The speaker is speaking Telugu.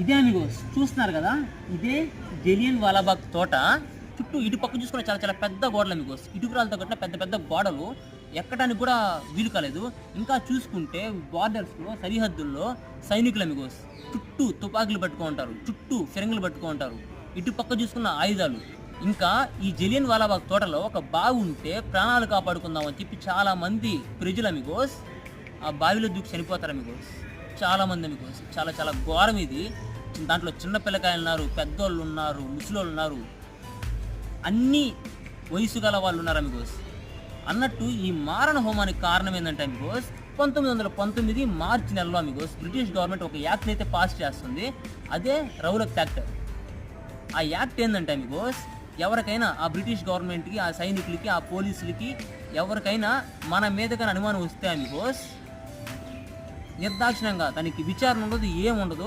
ఇదే అమిగోస్ చూస్తున్నారు కదా, ఇదే జలియన్ వాలాబాగ్ తోట. చుట్టూ ఇటు పక్క చూసుకున్న చాలా చాలా పెద్ద గోడలు అమిగోస్, ఇటుకురాలతో కట్టిన పెద్ద పెద్ద గోడలు, ఎక్కడానికి కూడా వీలు కాలేదు. ఇంకా చూసుకుంటే బార్డర్స్లో, సరిహద్దుల్లో సైనికులు అమిగోస్ చుట్టూ తుపాకులు పట్టుకుంటారు, చుట్టూ ఫిరంగులు పట్టుకుంటారు. ఇటు పక్క చూసుకున్న ఆయుధాలు. ఇంకా ఈ జలియన్ వాలాబాగ్ తోటలో ఒక బావి ఉంటే ప్రాణాలు కాపాడుకుందామని చెప్పి చాలా మంది ప్రజలు అమిగోస్ ఆ బావిలో దూకి చనిపోతారు అమిగోస్. చాలామంది అమిగోస్, చాలా చాలా ఘోరం ఇది. దాంట్లో చిన్న పిల్లకాయలు ఉన్నారు, పెద్దోళ్ళు ఉన్నారు, ముసలోళ్ళు ఉన్నారు, అన్ని వయసు గల వాళ్ళు ఉన్నారు అమిగోస్. అన్నట్టు ఈ మారణ హోమానికి కారణం ఏంటంటే అమిగోస్, 1919 మార్చి నెలలో అమిగోస్ బ్రిటిష్ గవర్నమెంట్ ఒక యాక్ట్ని అయితే పాస్ చేస్తుంది. అదే రౌలట్ యాక్ట్. ఆ యాక్ట్ ఏంటంటే అమిగోస్, ఎవరికైనా ఆ బ్రిటిష్ గవర్నమెంట్కి, ఆ సైనికులకి, ఆ పోలీసులకి ఎవరికైనా మన మీద కానీ అనుమానం వస్తే అమిగోస్ నిర్దాక్షిణంగా, దానికి విచారణ ఉండదు, ఏముండదు,